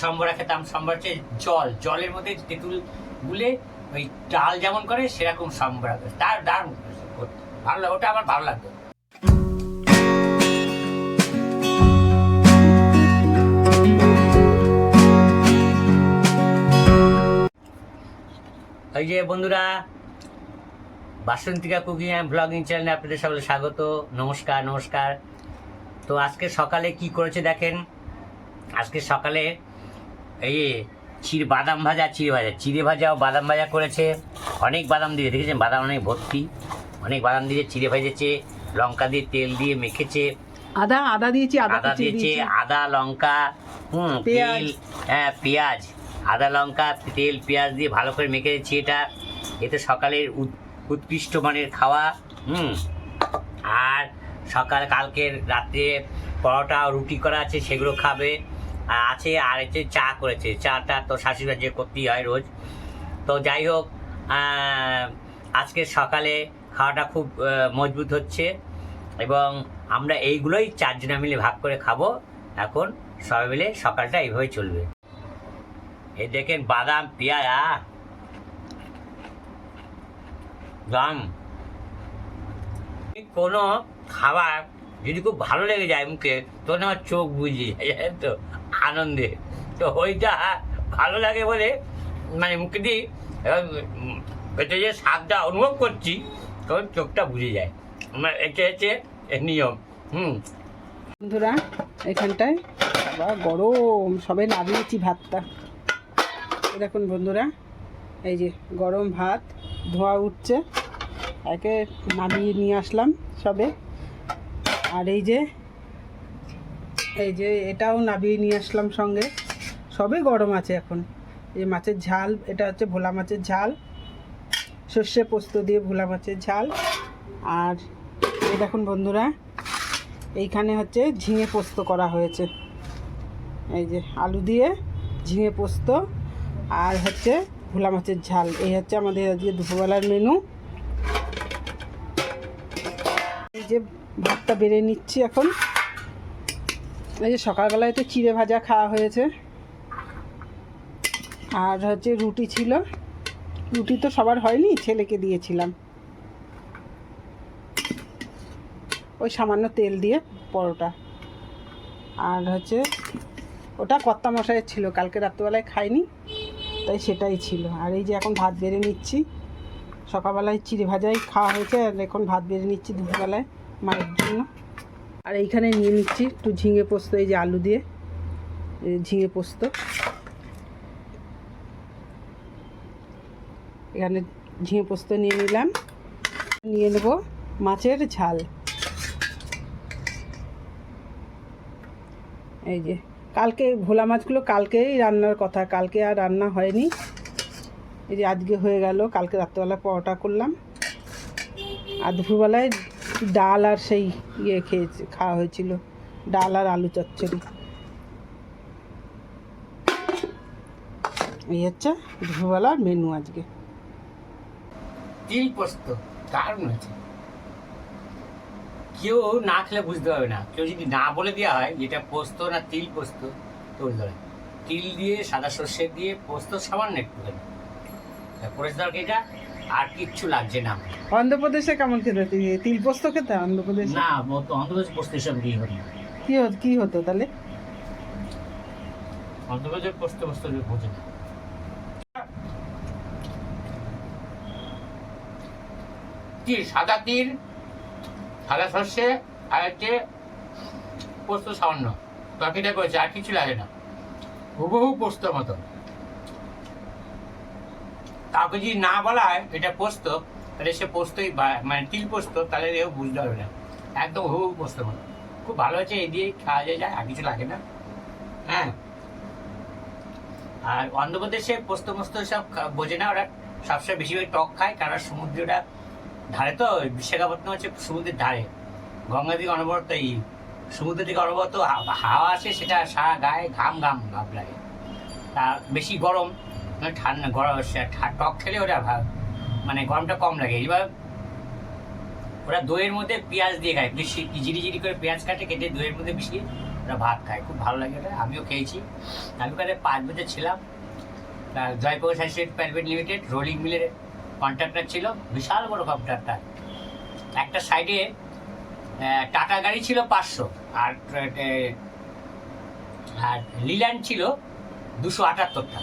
সম্বরা খেতাম। সম্বরা হচ্ছে জলের মধ্যে তেঁতুল গুলে ওই ডাল যেমন করে সেরকম সম্বরা করে, তার দারুণ ভালো লাগে, ওটা আমার ভালো লাগতো। এই যে বন্ধুরা, বাসন্তিকা কুকিং অ্যান্ড ব্লগিং চ্যানেলে আপনাদের সকলে স্বাগত। নমস্কার। তো আজকে সকালে কি করেছে দেখেন। আজকে সকালে এই বাদাম ভাজা, চিড়ে ভাজা ও বাদাম ভাজা করেছে। অনেক বাদাম দিয়ে, দেখেছেন বাদাম অনেক ভর্তি, অনেক বাদাম দিয়ে চিড়ে ভেজেছে, লঙ্কা দিয়ে তেল দিয়ে মেখেছে, আদা দিয়েছি, আদা লঙ্কা তেল, হ্যাঁ পেঁয়াজ, আদা লঙ্কা তেল পেঁয়াজ দিয়ে ভালো করে মেখেছি। এতে সকালের উৎকৃষ্ট মানের খাওয়া। আর কালকের রাত্রে পরোটা রুটি করা আছে, সেগুলো খাবে আছে। আর হচ্ছে চা করেছে, চাটা তো শাশুড়ি যে করতেই হয় রোজ। তো যাই হোক, আজকে সকালে খাওয়াটা খুব মজবুত হচ্ছে এবং আমরা এইগুলোই চারজনে মিলে ভাগ করে খাবো। এখন সবাই মিলে সকালটা এইভাবে চলবে। এই দেখেন বাদাম পেঁয়াজ দাম। কোনো খাবার যদি খুব ভালো লেগে যায় মুখে, তখন আমার চোখ বুঝিয়ে যায় তো আনন্দে। তো ওইটা ভালো লাগে বলে মানে মুখে দিই, এটা যে স্বাদটা অনুভব করছি তখন চোখটা বুঝে যায়। আমার এটা হচ্ছে নিয়ম। বন্ধুরা এখানটায় আবার গরম সবে নামিয়েছি ভাতটা। দেখুন বন্ধুরা, এই যে গরম ভাত, ধোঁয়া উঠছে, একে নামিয়ে নিয়ে আসলাম সবে। আর এই যে এটাও নামিয়ে নিয়ে আসলাম সঙ্গে, সবে গরম আছে এখন। এই মাছের ঝাল, এটা হচ্ছে ভোলা মাছের ঝাল, সর্ষে পোস্ত দিয়ে ভোলা মাছের ঝাল। আর এই দেখুন বন্ধুরা, এইখানে হচ্ছে ঝিঙে পোস্ত করা হয়েছে। এই যে আলু দিয়ে ঝিঙে পোস্ত আর হচ্ছে ভোলা মাছের ঝাল। এই হচ্ছে আমাদের আজকে দুপুরবেলার মেনু। এই যে ভাতটা বেড়ে নিচ্ছি এখন। এই যে সকালবেলায় তো চিড়ে ভাজা খাওয়া হয়েছে, আর হচ্ছে রুটি ছিল। রুটি তো সবার হয়নি, ছেলেকে দিয়েছিলাম। ওই সামান্য তেল দিয়ে পরোটা। আর হচ্ছে ওটা কর্তা মশাইয়ের ছিল, কালকে রাত্রিবেলায় খাইনি, তাই সেটাই ছিল। আর এই যে এখন ভাত বেড়ে নিচ্ছি। সকালবেলায় চিড়ে ভাজাই খাওয়া হয়েছে, আর এখন ভাত বেড়ে নিচ্ছি দুপুরবেলায় মায়ের জন্য। আর এইখানে নিয়ে নিচ্ছি একটু ঝিঙে পোস্ত, এই যে আলু দিয়ে ঝিঙে পোস্ত। এখানে ঝিঙে পোস্ত নিয়ে নিলাম। নিয়ে নেব মাছের ঝাল। এই যে কালকে ভোলা মাছগুলো কালকেই রান্নার কথা, কালকে আর রান্না হয়নি। এই যে আজকে হয়ে গেল। কালকে রাত্রেবেলা পরোটা করলাম, আর দুপুরবেলায় ডাল আর সেই খাওয়া হয়েছিল, ডাল আর আলু চচ্চড়ি। এই হচ্ছে দুপুরবেলার মেনু আজকে। তিল পোস্ত দারুণ হয়েছে। কেউ না খেলে বুঝতে পারবে না, কেউ যদি না বলে দেওয়া হয় যেটা পোস্ত না তিল পোস্ত, তো বুঝতে পারবে। তিল দিয়ে সাদা সর্ষে দিয়ে পোস্ত সামান্য একটুখানি করেছে তরকারিটা, আর কিচ্ছু লাগছে না। অন্ধ্রপ্রদেশে কেমন খেতে তিল পোস্ত খেতে? অন্ধ্রপ্রদেশে না, অন্ধ্রপ্রদেশ পোস্ত এসব দিয়ে হতো না। কি হতো তাহলে? অন্ধ্রপ্রদেশের পোস্ত বোঝে না। তিল, সাদা তিল, সাদা সর্ষে আর হচ্ছে পোস্ত সামান্য তরকারিটা করেছে, আর কিছু লাগে না, হুবহু পোস্তর মতো। কাউকে যদি না বলা হয় এটা পোস্ত, তাহলে সে পোস্তই মানে তিল পোস্ত, তাহলে এও বুঝতে পারবে না। একদম হুবহু পোস্তর মতো, খুব ভালো হয়েছে। এই দিয়ে খাওয়া যায়, আর কিছু লাগে না। হ্যাঁ, আর অন্ধ্রপ্রদেশে পোস্ত সব বোঝে না, ওরা সবসময় বেশিরভাগ টক খায়, কারণ সমুদ্রটা ধারে, তো বিশাখাপত্তনম হচ্ছে সমুদ্রের ধারে, গঙ্গা থেকে অনবরত সমুদ্র থেকে অনবরত হাওয়া আসে, সেটা সারা গায়ে ঘাম ভাব লাগে। তা বেশি গরম ঠান্ডা, গরম টক খেলে ওটা মানে গরমটা কম লাগে। এবার ওরা দইয়ের মধ্যে পেঁয়াজ দিয়ে খায়, বেশি জিরি করে পেঁয়াজ কেটে দইয়ের মধ্যে মিশিয়ে ওরা ভাত খায়, খুব ভালো লাগে ওটা, আমিও খেয়েছি। আমি ওখানে 5 বছর ছিলাম। Jaiprakash associate private limited rolling মিলের কন্ট্রাক্টর ছিল, বিশাল বড় কন্ট্রাক্টর। একটা সাইডে টাটা গাড়ি ছিল 500, আর লিল্যান্ড ছিল 278টা।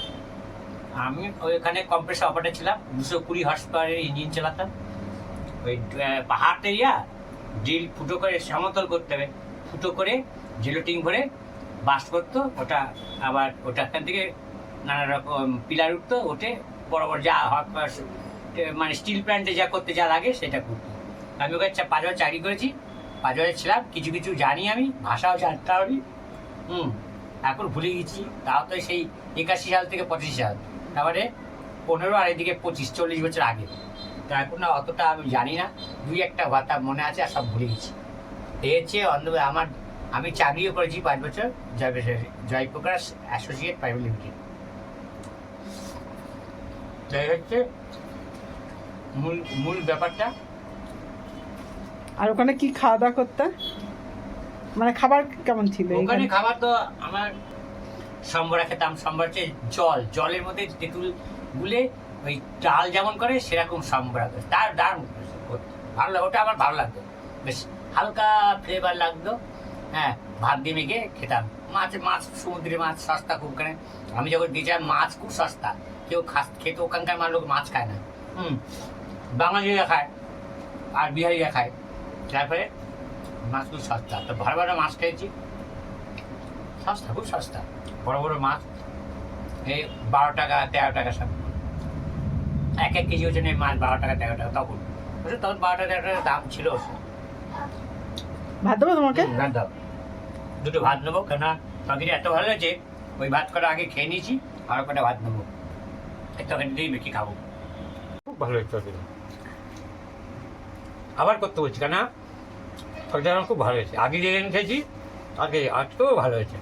আমি ওইখানে কম্প্রেসার অপারেটর ছিলাম, 220 হর্স পাওয়ারের ইঞ্জিন চালাতাম। ওই পাহাড় এরিয়া, ড্রিল ফুটো করে সমতল করতে হবে, ফুটো করে জেলোটিন ভরে বাস্ট করতো, ওটা আবার ওটাখান থেকে নানা রকম পিলার উঠতো, ওঠে বড় বড় যা মানে স্টিল প্ল্যান্টে যা করতে যা লাগে সেটা করতো। আমি ওখানে 5 বছর চাকরি করেছি, 5 বছর ছিলাম, কিছু কিছু জানি আমি, ভাষাও জানতে পারি। এখন ভুলে গেছি, তাও তো সেই 81 সাল থেকে 85 সাল, তারপরে 15 আর এদিকে 25-40 বছর আগে। তো এখন না অতটা আমি জানি না, 2-1টা কথা মনে আছে, আর সব ভুলে গেছি। এই হচ্ছে আমি চাকরিও করেছি 5 বছর জয়প্রকাশ অ্যাসোসিয়েট প্রাইভেট লিমিটেড। তাই হচ্ছে মূল ব্যাপারটা। আর ওখানে কি খাওয়া দাওয়া করতে, মানে খাবার কেমন ছিল ওখানে? খাবার তো আমার সম্বরা খেতাম। সম্বর হচ্ছে জলের মধ্যে তেঁতুল গুলে ওই ডাল যেমন করে সেরকম সম্বরা করে, তার দারুণ ভালো লাগে, ওটা আমার ভালো লাগতো, বেশ হালকা ফ্লেভার লাগতো। হ্যাঁ, ভাত দিয়ে মেখে খেতাম। মাছ সমুদ্রের মাছ সস্তা খুব, ওখানে আমি যখন গেছিলাম মাছ খুব সস্তা, কেউ খেতে ওখানকার লোক মাছ খায় না। বাঙালিরা খায় আর বিহারিরা খায়, তারপরে মাছ খুব সস্তা। তো ভালো ভালো মাছ খেয়েছি, সস্তা, খুব সস্তা। বড় বড় মাছ এই 12 টাকা 13 টাকা সব, 1 কেজি ওজনের মাছ 12 টাকা 13 টাকা। তখন 12 টাকা 13 টাকা দাম ছিল। ভাত দেবো তোমাকে? ভাত দাও, 2টো ভাত নেবো, কেননা তরকারি এত ভালো হয়েছে, ওই ভাত কটা আগে খেয়ে নিয়েছি, আরো কটা ভাত নেবো, এই তরকারি দিয়েই মেখে খাবো। খুব ভালো হয়েছে তরকারি, আবার করতে বলছি, কেননা তরকারি আমার খুব ভালো হয়েছে। আগে যেদিন খেয়েছি আজকেও ভালো হয়েছে।